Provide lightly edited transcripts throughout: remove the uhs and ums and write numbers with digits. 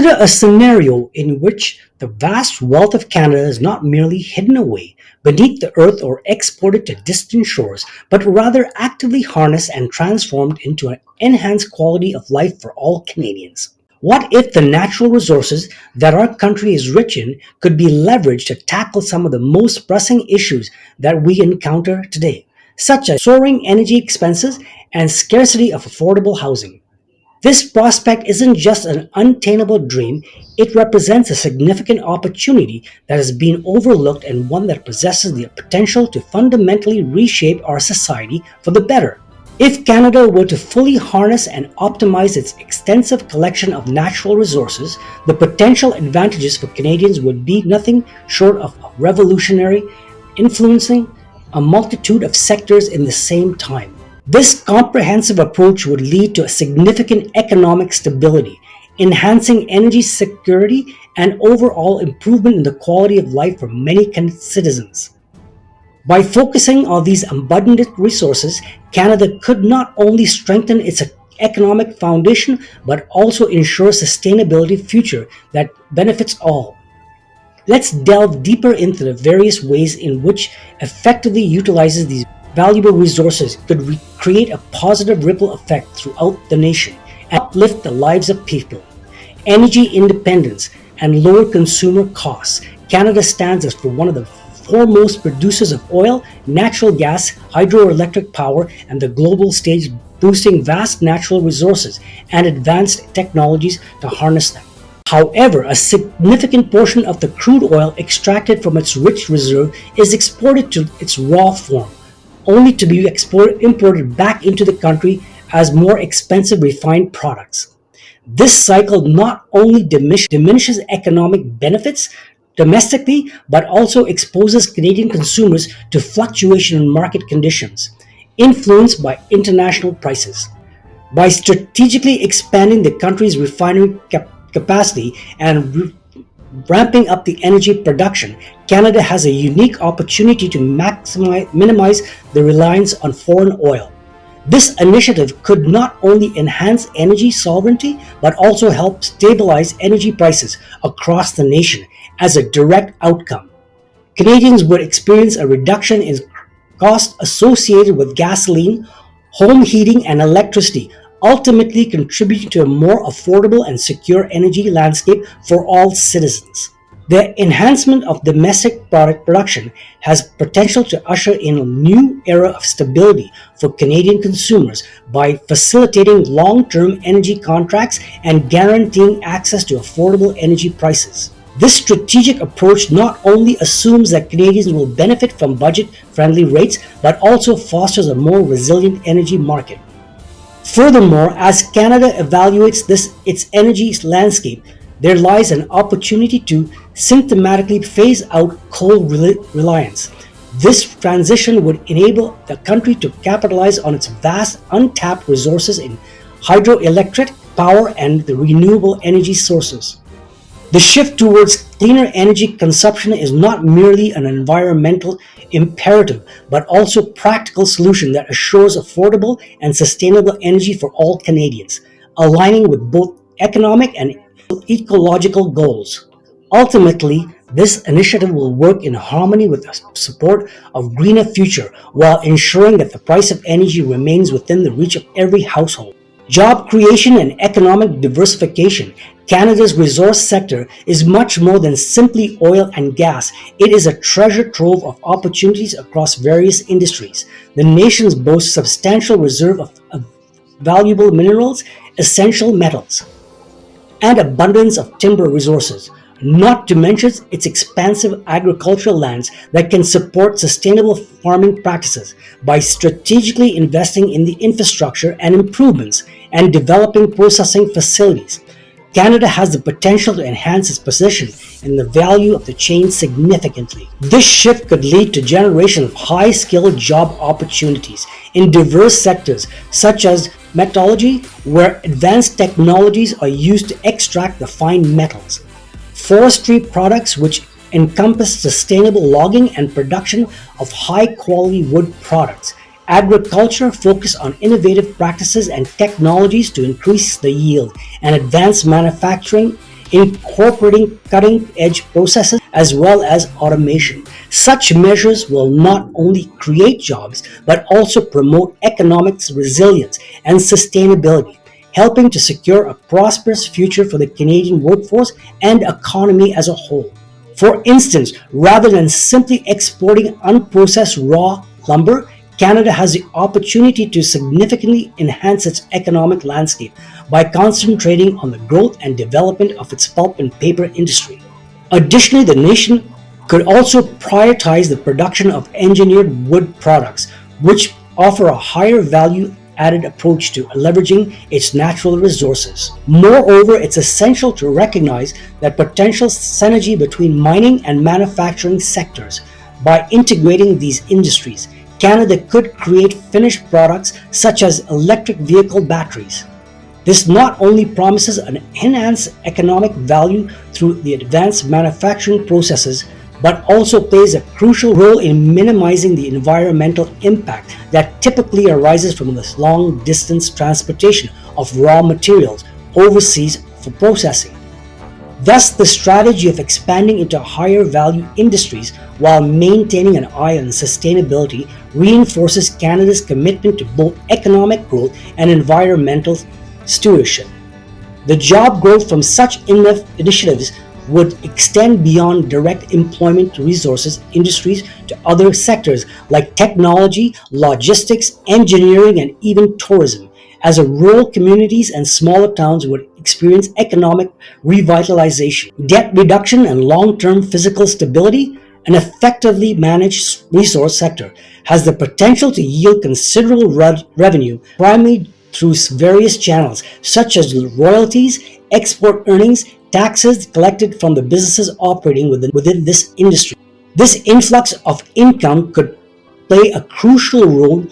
Consider a scenario in which the vast wealth of Canada is not merely hidden away beneath the earth or exported to distant shores, but rather actively harnessed and transformed into an enhanced quality of life for all Canadians. What if the natural resources that our country is rich in could be leveraged to tackle some of the most pressing issues that we encounter today, such as soaring energy expenses and scarcity of affordable housing? This prospect isn't just an unattainable dream, it represents a significant opportunity that has been overlooked and one that possesses the potential to fundamentally reshape our society for the better. If Canada were to fully harness and optimize its extensive collection of natural resources, the potential advantages for Canadians would be nothing short of revolutionary, influencing a multitude of sectors in the same time. This comprehensive approach would lead to a significant economic stability, enhancing energy security and overall improvement in the quality of life for many citizens. By focusing on these abundant resources, Canada could not only strengthen its economic foundation but also ensure a sustainability future that benefits all. Let's delve deeper into the various ways in which effectively utilizes these valuable resources could create a positive ripple effect throughout the nation and uplift the lives of people. Energy independence and lower consumer costs. Canada stands as for one of the foremost producers of oil, natural gas, hydroelectric power, and the global stage, boasting vast natural resources and advanced technologies to harness them. However, a significant portion of the crude oil extracted from its rich reserve is exported to its raw form, only to be imported back into the country as more expensive refined products. This cycle not only diminishes economic benefits domestically, but also exposes Canadian consumers to fluctuation in market conditions, influenced by international prices. By strategically expanding the country's refinery capacity and ramping up the energy production, Canada has a unique opportunity to minimize the reliance on foreign oil. This initiative could not only enhance energy sovereignty but also help stabilize energy prices across the nation as a direct outcome. Canadians would experience a reduction in costs associated with gasoline, home heating, and electricity, ultimately contributing to a more affordable and secure energy landscape for all citizens. The enhancement of domestic product production has potential to usher in a new era of stability for Canadian consumers by facilitating long-term energy contracts and guaranteeing access to affordable energy prices. This strategic approach not only assumes that Canadians will benefit from budget-friendly rates, but also fosters a more resilient energy market. Furthermore, as Canada evaluates its energy landscape, there lies an opportunity to systematically phase out coal reliance. This transition would enable the country to capitalize on its vast untapped resources in hydroelectric power and the renewable energy sources. The shift towards cleaner energy consumption is not merely an environmental imperative, but also a practical solution that assures affordable and sustainable energy for all Canadians, aligning with both economic and ecological goals. Ultimately, this initiative will work in harmony with the support of greener future while ensuring that the price of energy remains within the reach of every household. Job creation and economic diversification. Canada's resource sector is much more than simply oil and gas. It is a treasure trove of opportunities across various industries. The nation boasts substantial reserve of valuable minerals, essential metals, and abundance of timber resources, not to mention its expansive agricultural lands that can support sustainable farming practices. By strategically investing in the infrastructure and improvements and developing processing facilities, Canada has the potential to enhance its position in the value of the chain significantly. This shift could lead to generation of high-skilled job opportunities in diverse sectors such as metallurgy, where advanced technologies are used to extract the fine metals, forestry products, which encompass sustainable logging and production of high-quality wood products, agriculture focused on innovative practices and technologies to increase the yield, and advanced manufacturing incorporating cutting-edge processes as well as automation. Such measures will not only create jobs but also promote economic resilience and sustainability, helping to secure a prosperous future for the Canadian workforce and economy as a whole. For instance, rather than simply exporting unprocessed raw lumber, Canada has the opportunity to significantly enhance its economic landscape by concentrating on the growth and development of its pulp and paper industry. Additionally, the nation could also prioritize the production of engineered wood products, which offer a higher value added approach to leveraging its natural resources. Moreover, it's essential to recognize that potential synergy between mining and manufacturing sectors. By integrating these industries, Canada could create finished products such as electric vehicle batteries. This not only promises an enhanced economic value through the advanced manufacturing processes, but also plays a crucial role in minimizing the environmental impact that typically arises from this long-distance transportation of raw materials overseas for processing. Thus, the strategy of expanding into higher value industries while maintaining an eye on sustainability reinforces Canada's commitment to both economic growth and environmental stewardship. The job growth from such initiatives would extend beyond direct employment resources industries to other sectors like technology, logistics, engineering, and even tourism, as rural communities and smaller towns would experience economic revitalization. Debt reduction and long-term fiscal stability, an effectively managed resource sector, has the potential to yield considerable revenue, primarily through various channels such as royalties, export earnings, taxes collected from the businesses operating within this industry. This influx of income could play a crucial role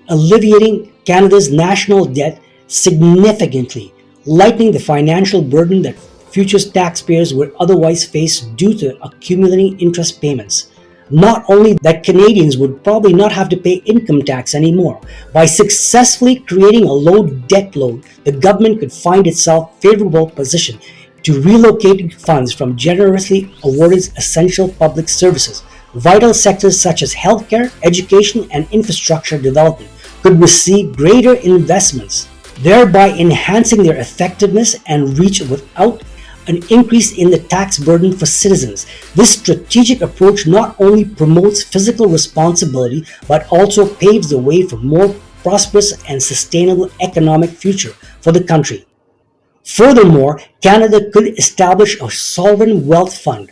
alleviating Canada's national debt significantly, lightening the financial burden that future taxpayers would otherwise face due to accumulating interest payments. Not only that, Canadians would probably not have to pay income tax anymore. By successfully creating a low debt load, the government could find itself favorable position to relocate funds from generously awarded essential public services. Vital sectors such as healthcare, education, and infrastructure development could receive greater investments, thereby enhancing their effectiveness and reach without an increase in the tax burden for citizens. This strategic approach not only promotes fiscal responsibility but also paves the way for more prosperous and sustainable economic future for the country. Furthermore, Canada could establish a sovereign wealth fund,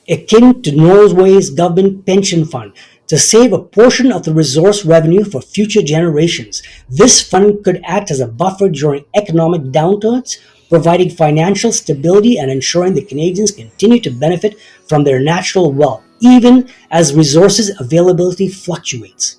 akin to Norway's government pension fund, to save a portion of the resource revenue for future generations. This fund could act as a buffer during economic downturns, providing financial stability and ensuring the Canadians continue to benefit from their natural wealth, even as resources availability fluctuates.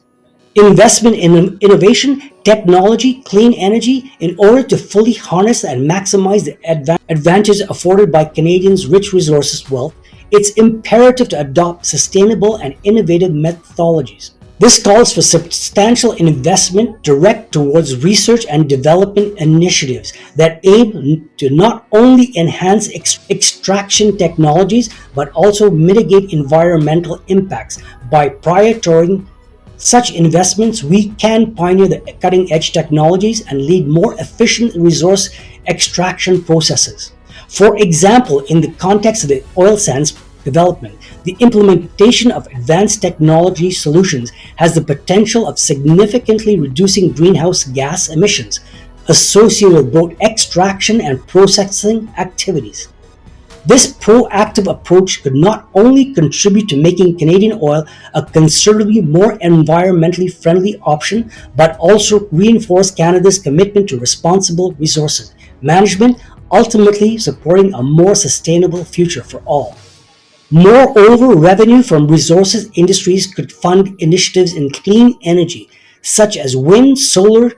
Investment in innovation, technology, clean energy, in order to fully harness and maximize the advantages afforded by Canadians' rich resources wealth, it's imperative to adopt sustainable and innovative methodologies. This calls for substantial investment direct towards research and development initiatives that aim to not only enhance extraction technologies but also mitigate environmental impacts. By prioritizing such investments, we can pioneer the cutting-edge technologies and lead more efficient resource extraction processes. For example, in the context of the oil sands development, the implementation of advanced technology solutions has the potential of significantly reducing greenhouse gas emissions associated with both extraction and processing activities. This proactive approach could not only contribute to making Canadian oil a considerably more environmentally friendly option, but also reinforce Canada's commitment to responsible resources management, ultimately supporting a more sustainable future for all. Moreover, revenue from resources industries could fund initiatives in clean energy, such as wind, solar,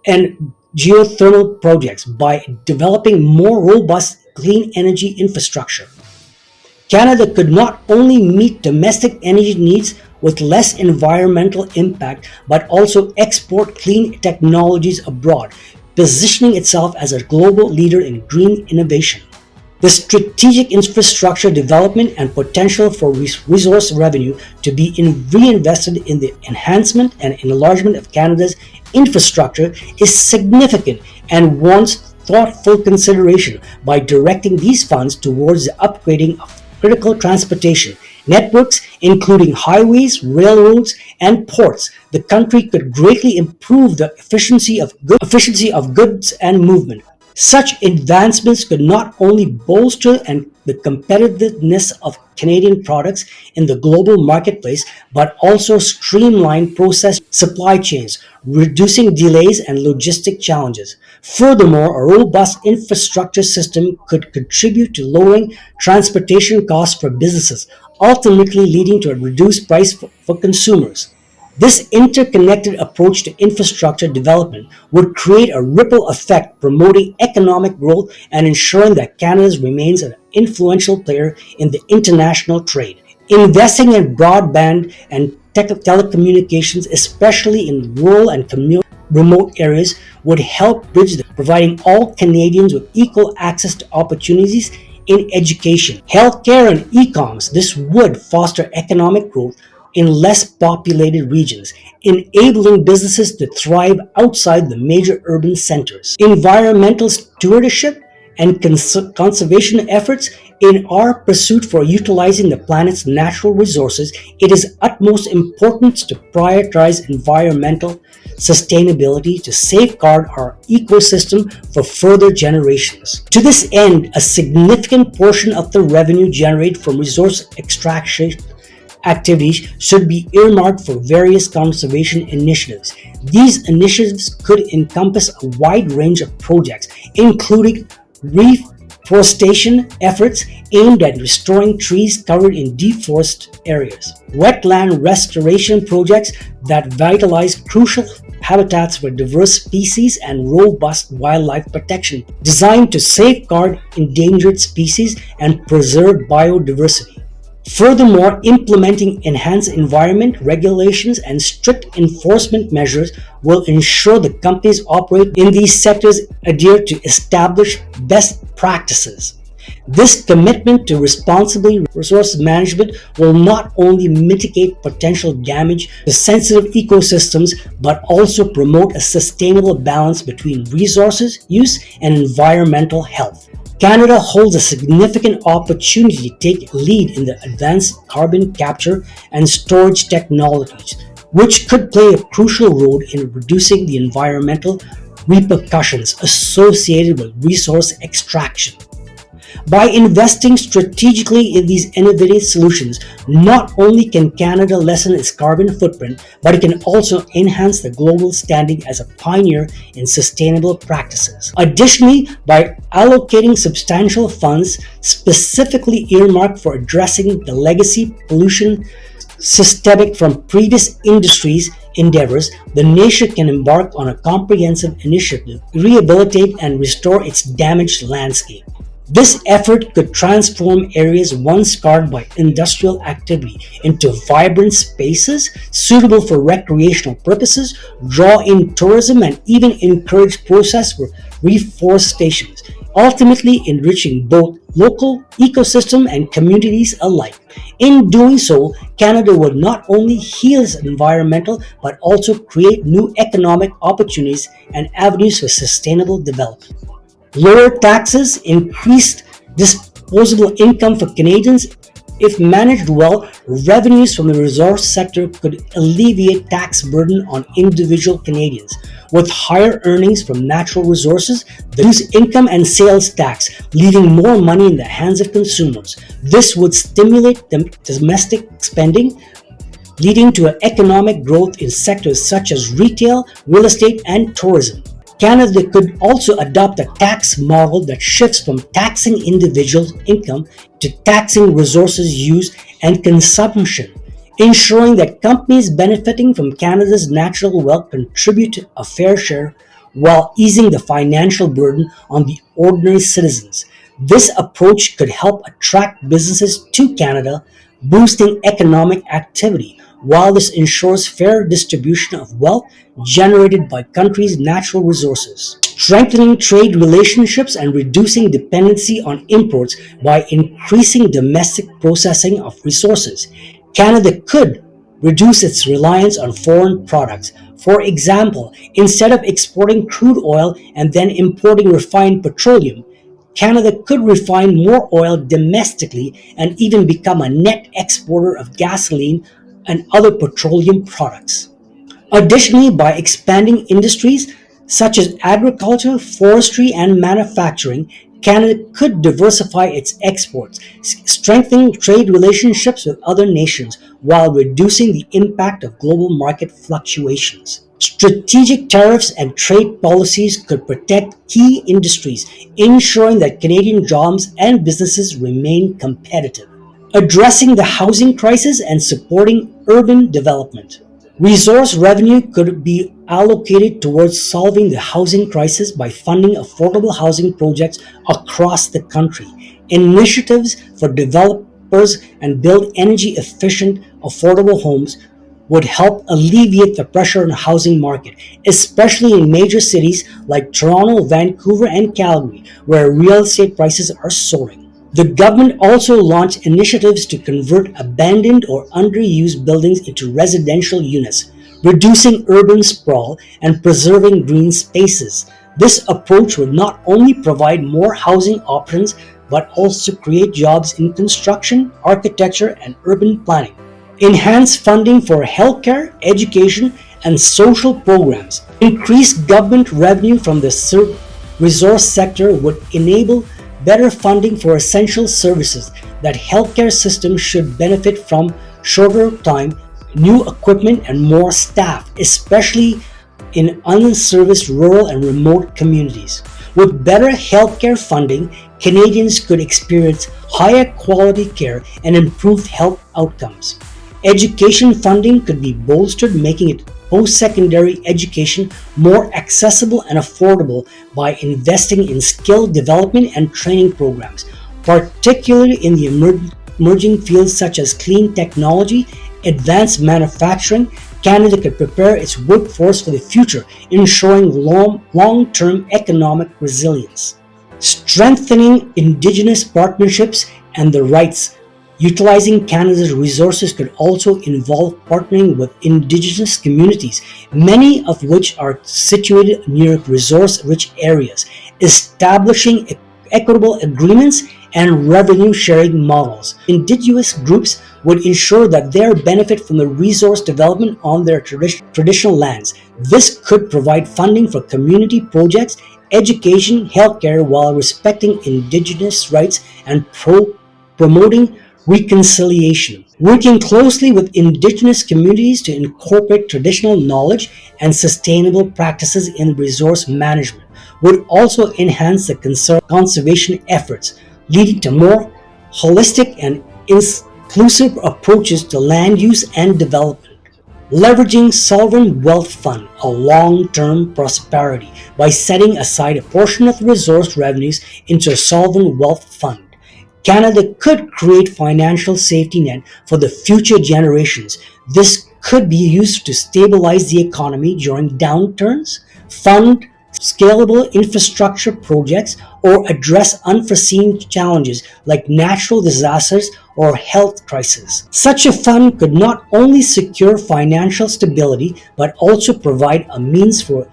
and geothermal projects by developing more robust clean energy infrastructure. Canada could not only meet domestic energy needs with less environmental impact, but also export clean technologies abroad, positioning itself as a global leader in green innovation. The strategic infrastructure development and potential for resource revenue to be reinvested in the enhancement and enlargement of Canada's infrastructure is significant and warrants thoughtful consideration by directing these funds towards the upgrading of critical transportation networks, including highways, railroads, and ports. The country could greatly improve the efficiency of goods and movement. Such advancements could not only bolster the competitiveness of Canadian products in the global marketplace, but also streamline process supply chains, reducing delays and logistic challenges. Furthermore, a robust infrastructure system could contribute to lowering transportation costs for businesses, ultimately leading to a reduced price for consumers. This interconnected approach to infrastructure development would create a ripple effect promoting economic growth and ensuring that Canada remains an influential player in the international trade. Investing in broadband and telecommunications, especially in rural and remote areas, would help bridge providing all Canadians with equal access to opportunities in education, healthcare, and e-commerce. This would foster economic growth in less populated regions, enabling businesses to thrive outside the major urban centers. Environmental stewardship and conservation efforts in our pursuit for utilizing the planet's natural resources, it is utmost importance to prioritize environmental sustainability to safeguard our ecosystem for further generations. To this end, a significant portion of the revenue generated from resource extraction activities should be earmarked for various conservation initiatives. These initiatives could encompass a wide range of projects, including reforestation efforts aimed at restoring trees covered in deforested areas, wetland restoration projects that vitalize crucial habitats for diverse species, and robust wildlife protection designed to safeguard endangered species and preserve biodiversity. Furthermore, implementing enhanced environment regulations and strict enforcement measures will ensure the companies operating in these sectors adhere to established best practices. This commitment to responsible resource management will not only mitigate potential damage to sensitive ecosystems, but also promote a sustainable balance between resources use and environmental health. Canada holds a significant opportunity to take lead in the advanced carbon capture and storage technologies, which could play a crucial role in reducing the environmental repercussions associated with resource extraction. By investing strategically in these innovative solutions, not only can Canada lessen its carbon footprint, but it can also enhance the global standing as a pioneer in sustainable practices. Additionally, by allocating substantial funds specifically earmarked for addressing the legacy pollution systemic from previous industries endeavors, the nation can embark on a comprehensive initiative to rehabilitate and restore its damaged landscape. This effort could transform areas once scarred by industrial activity into vibrant spaces suitable for recreational purposes, draw in tourism, and even encourage process for reforestation, ultimately enriching both local ecosystem and communities alike. In doing so, Canada would not only heal its environmental but also create new economic opportunities and avenues for sustainable development. Lower taxes, increased disposable income for Canadians. If managed well, revenues from the resource sector could alleviate tax burden on individual Canadians. With higher earnings from natural resources, they reduce income and sales tax, leaving more money in the hands of consumers. This would stimulate domestic spending, leading to economic growth in sectors such as retail, real estate, and tourism. Canada could also adopt a tax model that shifts from taxing individual income to taxing resources use and consumption, ensuring that companies benefiting from Canada's natural wealth contribute a fair share while easing the financial burden on the ordinary citizens. This approach could help attract businesses to Canada boosting economic activity. While this ensures fair distribution of wealth generated by countries' natural resources, strengthening trade relationships and reducing dependency on imports by increasing domestic processing of resources. Canada could reduce its reliance on foreign products. For example, instead of exporting crude oil and then importing refined petroleum, Canada could refine more oil domestically and even become a net exporter of gasoline and other petroleum products. Additionally, by expanding industries such as agriculture, forestry, and manufacturing, Canada could diversify its exports, strengthening trade relationships with other nations while reducing the impact of global market fluctuations. Strategic tariffs and trade policies could protect key industries, ensuring that Canadian jobs and businesses remain competitive. Addressing the housing crisis and supporting urban development. Resource revenue could be allocated towards solving the housing crisis by funding affordable housing projects across the country. Initiatives for developers and build energy efficient, affordable homes would help alleviate the pressure on the housing market, especially in major cities like Toronto, Vancouver, and Calgary, where real estate prices are soaring. The government also launched initiatives to convert abandoned or underused buildings into residential units, reducing urban sprawl and preserving green spaces. This approach would not only provide more housing options but also create jobs in construction, architecture, and urban planning. Enhance funding for healthcare, education, and social programs. Increased government revenue from the resource sector would enable better funding for essential services that healthcare systems should benefit from: shorter time, new equipment, and more staff, especially in unserviced rural and remote communities. With better healthcare funding, Canadians could experience higher quality care and improved health outcomes. Education funding could be bolstered, making it post-secondary education more accessible and affordable by investing in skill development and training programs, particularly in the emerging fields such as clean technology, advanced manufacturing. Canada could prepare its workforce for the future, ensuring long-term economic resilience. Strengthening Indigenous partnerships and the rights. Utilizing Canada's resources could also involve partnering with Indigenous communities, many of which are situated near resource-rich areas, establishing equitable agreements and revenue-sharing models. Indigenous groups would ensure that they benefit from the resource development on their traditional lands. This could provide funding for community projects, education, healthcare, while respecting Indigenous rights and promoting reconciliation. Working closely with Indigenous communities to incorporate traditional knowledge and sustainable practices in resource management would also enhance the conservation efforts, leading to more holistic and inclusive approaches to land use and development. Leveraging Sovereign Wealth Fund, a long-term prosperity, by setting aside a portion of resource revenues into a sovereign wealth fund. Canada could create financial safety net for the future generations. This could be used to stabilize the economy during downturns, fund scalable infrastructure projects, or address unforeseen challenges like natural disasters or health crises. Such a fund could not only secure financial stability but also provide a means for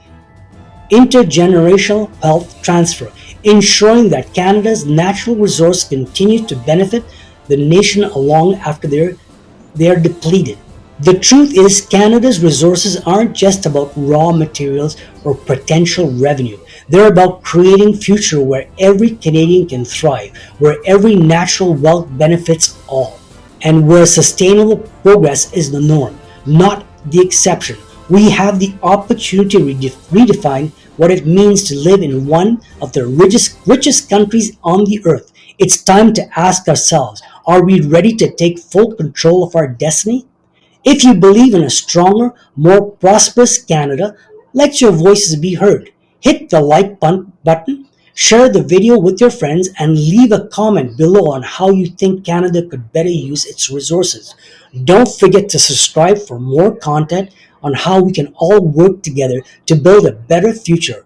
intergenerational wealth transfer, ensuring that Canada's natural resources continue to benefit the nation long after they are depleted. The truth is, Canada's resources aren't just about raw materials or potential revenue. They're about creating a future where every Canadian can thrive, where every natural wealth benefits all, and where sustainable progress is the norm, not the exception. We have the opportunity to redefine what it means to live in one of the richest countries on the earth. It's time to ask ourselves, are we ready to take full control of our destiny? If you believe in a stronger, more prosperous Canada, let your voices be heard. Hit the like button, Share the video with your friends and leave a comment below on how you think Canada could better use its resources. Don't forget to subscribe for more content on how we can all work together to build a better future.